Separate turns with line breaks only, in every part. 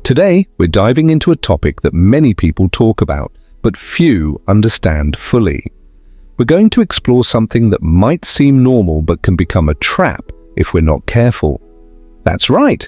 Today, we're diving into a topic that many people talk about, but few understand fully. We're going to explore something that might seem normal but can become a trap if we're not careful. That's right,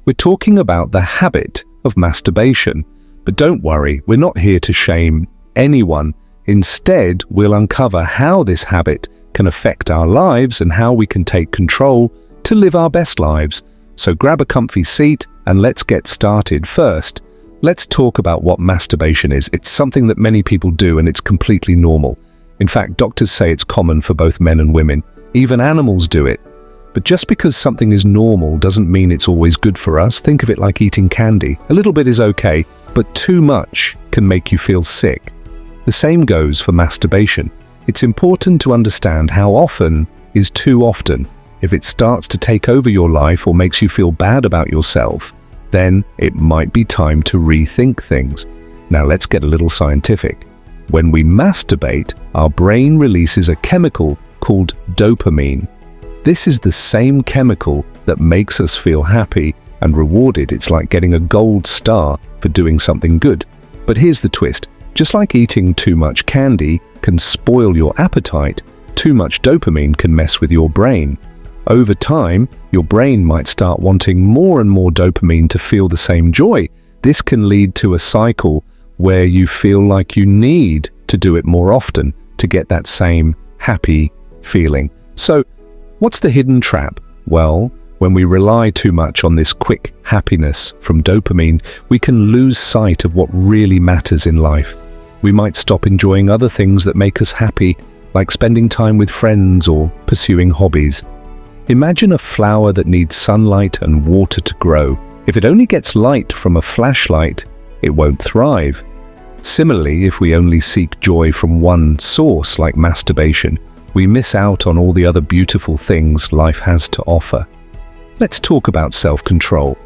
we're talking about the habit of masturbation. But don't worry, we're not here to shame anyone. Instead, we'll uncover how this habit can affect our lives and how we can take control to live our best lives. So grab a comfy seat and let's get started. First, let's talk about what masturbation is. It's something that many people do and it's completely normal. In fact, doctors say it's common for both men and women. Even animals do it. But just because something is normal doesn't mean it's always good for us. Think of it like eating candy. A little bit is okay, but too much can make you feel sick. The same goes for masturbation. It's important to understand how often is too often. If it starts to take over your life or makes you feel bad about yourself, then it might be time to rethink things. Now let's get a little scientific. When we masturbate, our brain releases a chemical called dopamine. This is the same chemical that makes us feel happy and rewarded. It's like getting a gold star for doing something good. But here's the twist. Just like eating too much candy can spoil your appetite, too much dopamine can mess with your brain. Over time, your brain might start wanting more and more dopamine to feel the same joy. This can lead to a cycle where you feel like you need to do it more often to get that same happy feeling. So, what's the hidden trap? Well, when we rely too much on this quick happiness from dopamine, we can lose sight of what really matters in life. We might stop enjoying other things that make us happy, like spending time with friends or pursuing hobbies. Imagine a flower that needs sunlight and water to grow. If it only gets light from a flashlight, it won't thrive. Similarly, if we only seek joy from one source, like masturbation, we miss out on all the other beautiful things life has to offer. Let's talk about self-control.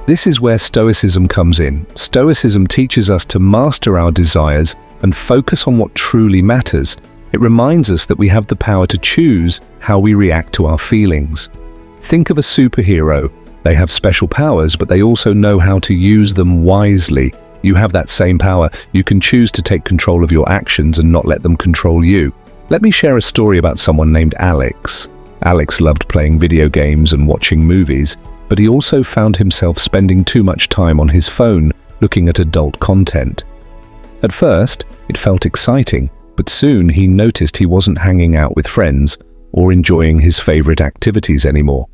This is where Stoicism comes in. Stoicism teaches us to master our desires and focus on what truly matters. It reminds us that we have the power to choose how we react to our feelings. Think of a superhero. They have special powers, but they also know how to use them wisely. You have that same power. You can choose to take control of your actions and not let them control you. Let me share a story about someone named Alex. Alex loved playing video games and watching movies, but he also found himself spending too much time on his phone looking at adult content. At first, it felt exciting, but soon he noticed he wasn't hanging out with friends or enjoying his favorite activities anymore.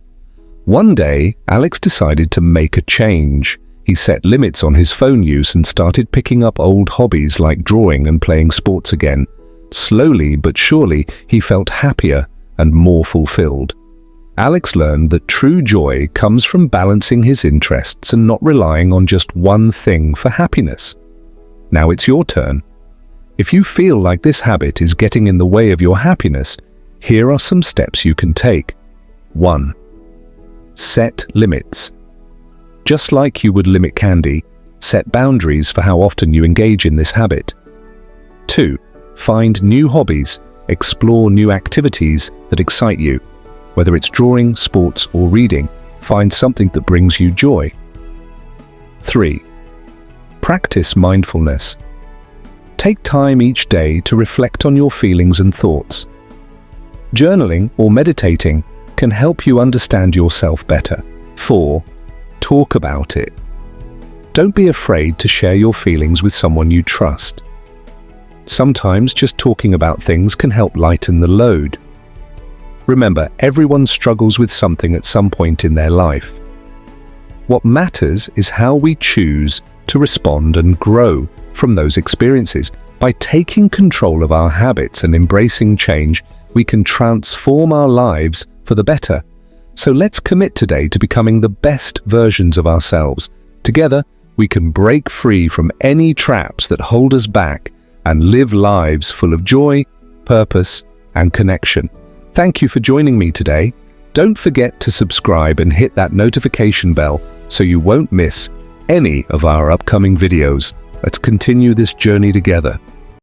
One day, Alex decided to make a change. He set limits on his phone use and started picking up old hobbies like drawing and playing sports again. Slowly but surely, he felt happier and more fulfilled. Alex learned that true joy comes from balancing his interests and not relying on just one thing for happiness. Now it's your turn. If you feel like this habit is getting in the way of your happiness, here are some steps you can take. 1. Set limits. Just like you would limit candy, set boundaries for how often you engage in this habit. 2. Find new hobbies. Explore new activities that excite you. Whether it's drawing, sports, or reading, find something that brings you joy. 3. Practice mindfulness. Take time each day to reflect on your feelings and thoughts. Journaling or meditating can help you understand yourself better. 4. Talk about it. Don't be afraid to share your feelings with someone you trust. Sometimes just talking about things can help lighten the load. Remember, everyone struggles with something at some point in their life. What matters is how we choose to respond and grow from those experiences. By taking control of our habits and embracing change, we can transform our lives for the better. So let's commit today to becoming the best versions of ourselves. Together, we can break free from any traps that hold us back and live lives full of joy, purpose, and connection. Thank you for joining me today. Don't forget to subscribe and hit that notification bell so you won't miss any of our upcoming videos. Let's continue this journey together.